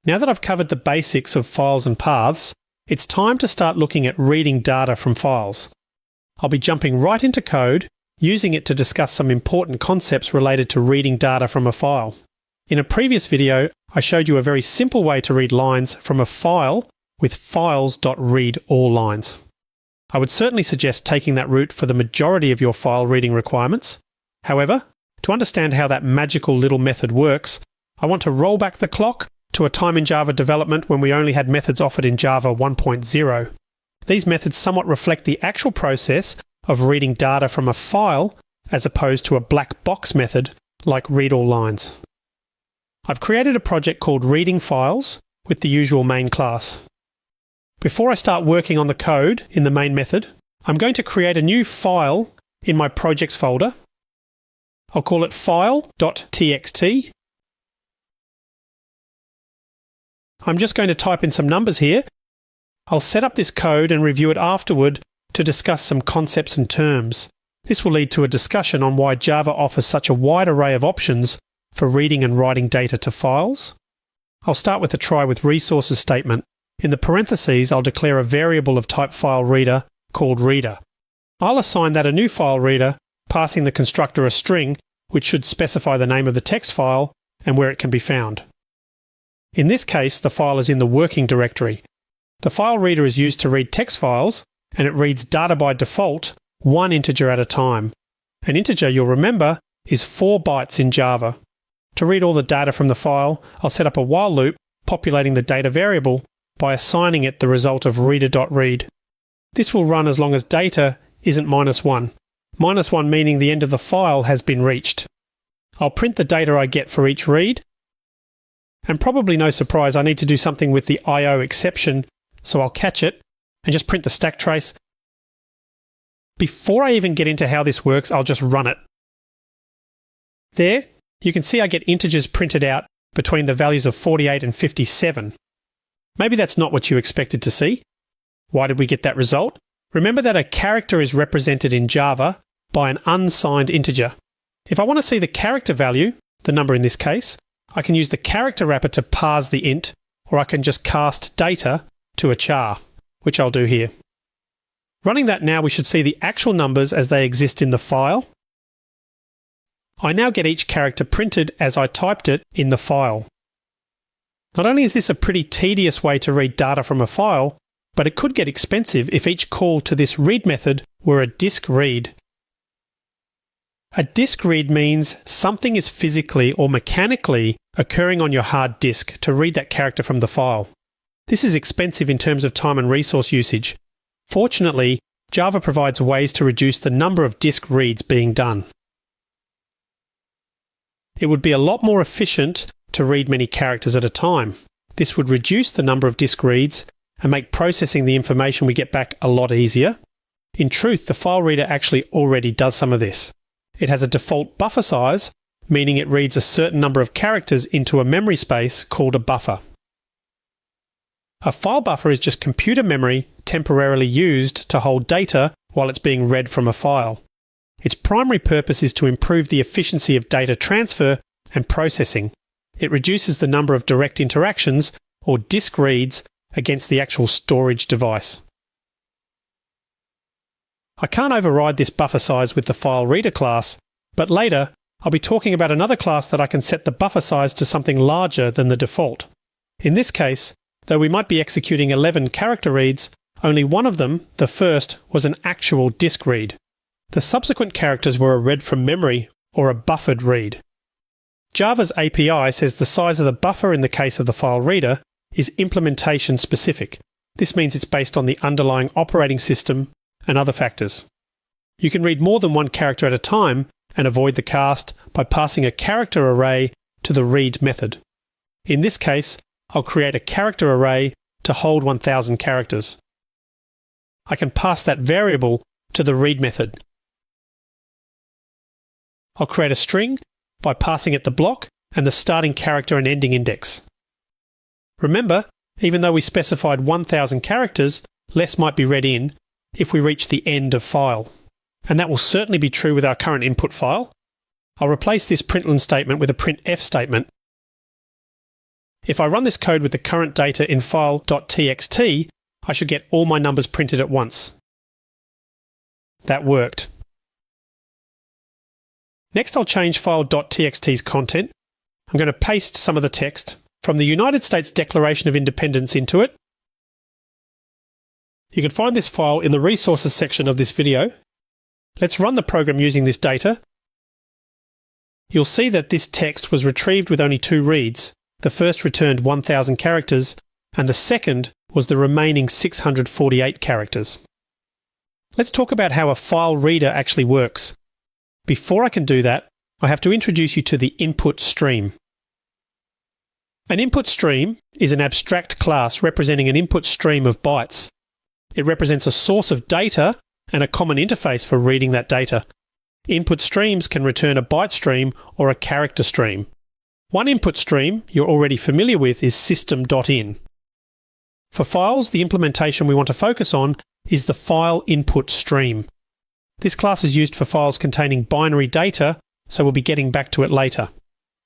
Now that I've covered the basics of files and paths, it's time to start looking at reading data from files. I'll be jumping right into code, using it to discuss some important concepts related to reading data from a file. In a previous video, I showed you a very simple way to read lines from a file with files.readAllLines. I would certainly suggest taking that route for the majority of your file reading requirements. However, to understand how that magical little method works, I want to roll back the clock to a time in Java development when we only had methods offered in Java 1.0. These methods somewhat reflect the actual process of reading data from a file as opposed to a black box method like readAllLines. I've created a project called Reading Files with the usual main class. Before I start working on the code in the main method, I'm going to create a new file in my projects folder. I'll call it file.txt. I'm just going to type in some numbers here. I'll set up this code and review it afterward to discuss some concepts and terms. This will lead to a discussion on why Java offers such a wide array of options for reading and writing data to files. I'll start with a try with resources statement. In the parentheses, I'll declare a variable of type file reader called reader. I'll assign that a new file reader, passing the constructor a string, which should specify the name of the text file and where it can be found. In this case, the file is in the working directory. The file reader is used to read text files, and it reads data by default, one integer at a time. An integer, you'll remember, is 4 bytes in Java. To read all the data from the file, I'll set up a while loop populating the data variable by assigning it the result of reader.read. This will run as long as data isn't -1. -1 meaning the end of the file has been reached. I'll print the data I get for each read. And probably no surprise, I need to do something with the IO exception, so I'll catch it and just print the stack trace. Before I even get into how this works, I'll just run it. There, you can see I get integers printed out between the values of 48 and 57. Maybe that's not what you expected to see. Why did we get that result? Remember that a character is represented in Java by an unsigned integer. If I want to see the character value, the number in this case, I can use the character wrapper to parse the int, or I can just cast data to a char, which I'll do here. Running that now, we should see the actual numbers as they exist in the file. I now get each character printed as I typed it in the file. Not only is this a pretty tedious way to read data from a file, but it could get expensive if each call to this read method were a disk read. A disk read means something is physically or mechanically occurring on your hard disk to read that character from the file. This is expensive in terms of time and resource usage. Fortunately, Java provides ways to reduce the number of disk reads being done. It would be a lot more efficient to read many characters at a time. This would reduce the number of disk reads and make processing the information we get back a lot easier. In truth, the file reader actually already does some of this. It has a default buffer size, meaning it reads a certain number of characters into a memory space called a buffer. A file buffer is just computer memory temporarily used to hold data while it's being read from a file. Its primary purpose is to improve the efficiency of data transfer and processing. It reduces the number of direct interactions, or disk reads, against the actual storage device. I can't override this buffer size with the file reader class, but later I'll be talking about another class that I can set the buffer size to something larger than the default. In this case, though we might be executing 11 character reads, only one of them, the first, was an actual disk read. The subsequent characters were a read from memory, or a buffered read. Java's API says the size of the buffer in the case of the file reader is implementation specific. This means it's based on the underlying operating system and other factors. You can read more than one character at a time and avoid the cast by passing a character array to the read method. In this case, I'll create a character array to hold 1000 characters. I can pass that variable to the read method. I'll create a string by passing it the block and the starting character and ending index. Remember, even though we specified 1000 characters, less might be read in if we reach the end of file. And that will certainly be true with our current input file. I'll replace this println statement with a printf statement. If I run this code with the current data in file.txt, I should get all my numbers printed at once. That worked. Next, I'll change file.txt's content. I'm going to paste some of the text from the United States Declaration of Independence into it. You can find this file in the resources section of this video. Let's run the program using this data. You'll see that this text was retrieved with only 2 reads. The first returned 1,000 characters, and the second was the remaining 648 characters. Let's talk about how a file reader actually works. Before I can do that, I have to introduce you to the input stream. An input stream is an abstract class representing an input stream of bytes. It represents a source of data and a common interface for reading that data. Input streams can return a byte stream or a character stream. One input stream you're already familiar with is system.in. For files, the implementation we want to focus on is the file input stream. This class is used for files containing binary data, so we'll be getting back to it later.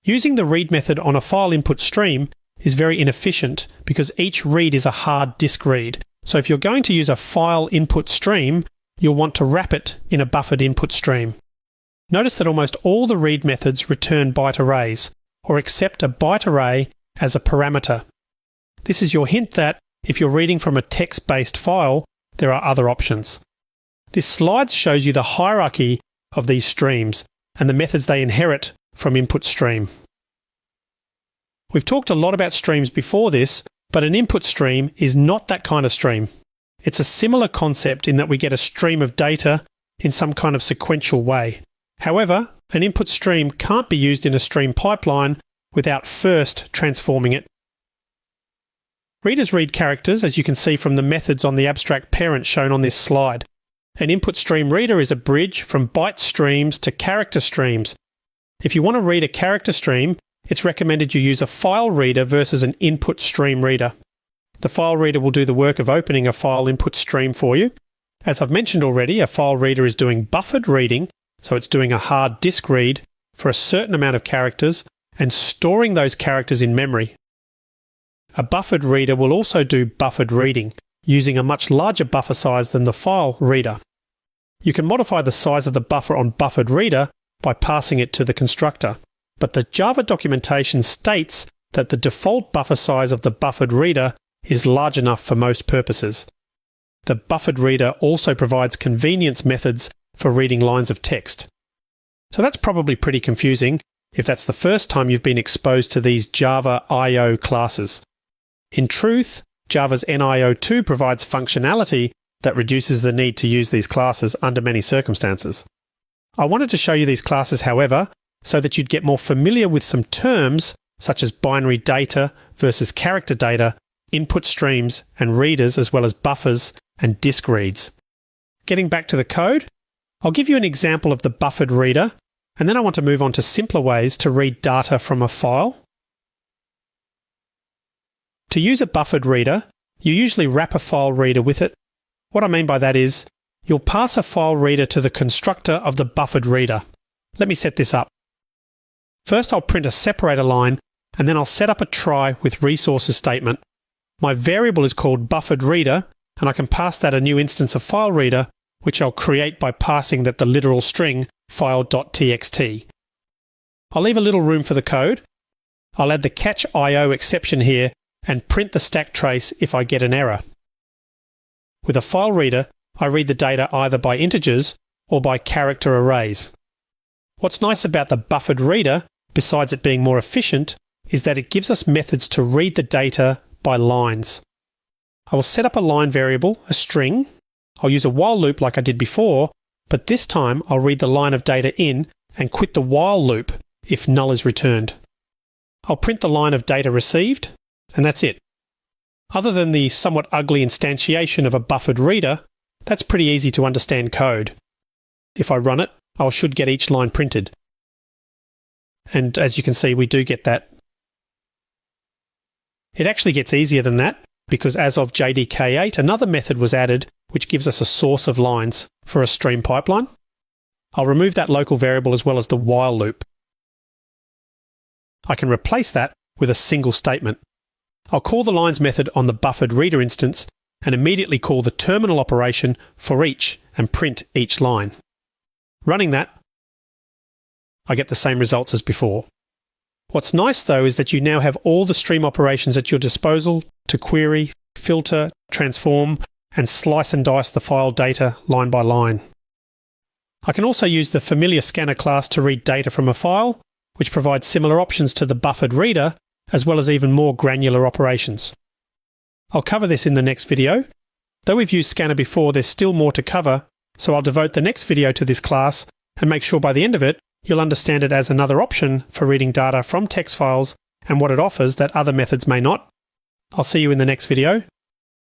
Using the read method on a file input stream is very inefficient because each read is a hard disk read. So if you're going to use a file input stream, you'll want to wrap it in a buffered input stream. Notice that almost all the read methods return byte arrays, or accept a byte array as a parameter. This is your hint that if you're reading from a text-based file, there are other options. This slide shows you the hierarchy of these streams and the methods they inherit from input stream. We've talked a lot about streams before this, but an input stream is not that kind of stream. It's a similar concept in that we get a stream of data in some kind of sequential way. However, an input stream can't be used in a stream pipeline without first transforming it. Readers read characters, as you can see from the methods on the abstract parent shown on this slide. An input stream reader is a bridge from byte streams to character streams. If you want to read a character stream, it's recommended you use a file reader versus an input stream reader. The file reader will do the work of opening a file input stream for you. As I've mentioned already, a file reader is doing buffered reading, so it's doing a hard disk read for a certain amount of characters and storing those characters in memory. A buffered reader will also do buffered reading, using a much larger buffer size than the file reader. You can modify the size of the buffer on buffered reader by passing it to the constructor, but the Java documentation states that the default buffer size of the buffered reader is large enough for most purposes. The buffered reader also provides convenience methods for reading lines of text. So that's probably pretty confusing if that's the first time you've been exposed to these Java I/O classes. In truth, Java's NIO2 provides functionality that reduces the need to use these classes under many circumstances. I wanted to show you these classes, however, so that you'd get more familiar with some terms such as binary data versus character data, input streams and readers, as well as buffers and disk reads. Getting back to the code, I'll give you an example of the buffered reader, and then I want to move on to simpler ways to read data from a file. To use a buffered reader, you usually wrap a file reader with it. What I mean by that is, you'll pass a file reader to the constructor of the buffered reader. Let me set this up. First, I'll print a separator line, and then I'll set up a try with resources statement. My variable is called buffered reader, and I can pass that a new instance of file reader, which I'll create by passing that the literal string file.txt. I'll leave a little room for the code. I'll add the catch IO exception here and print the stack trace if I get an error. With a file reader, I read the data either by integers or by character arrays. What's nice about the buffered reader, besides it being more efficient, is that it gives us methods to read the data by lines. I will set up a line variable, a string. I'll use a while loop like I did before, but this time I'll read the line of data in and quit the while loop if null is returned. I'll print the line of data received, and that's it. Other than the somewhat ugly instantiation of a buffered reader, that's pretty easy to understand code. If I run it, I should get each line printed. And as you can see, we do get that. It actually gets easier than that, because as of JDK8, another method was added which gives us a source of lines for a stream pipeline. I'll remove that local variable as well as the while loop. I can replace that with a single statement. I'll call the lines method on the buffered reader instance and immediately call the terminal operation for each and print each line. Running that, I get the same results as before. What's nice though is that you now have all the stream operations at your disposal to query, filter, transform, and slice and dice the file data line by line. I can also use the familiar scanner class to read data from a file, which provides similar options to the buffered reader, as well as even more granular operations. I'll cover this in the next video. Though we've used Scanner before, there's still more to cover, so I'll devote the next video to this class and make sure by the end of it, you'll understand it as another option for reading data from text files and what it offers that other methods may not. I'll see you in the next video.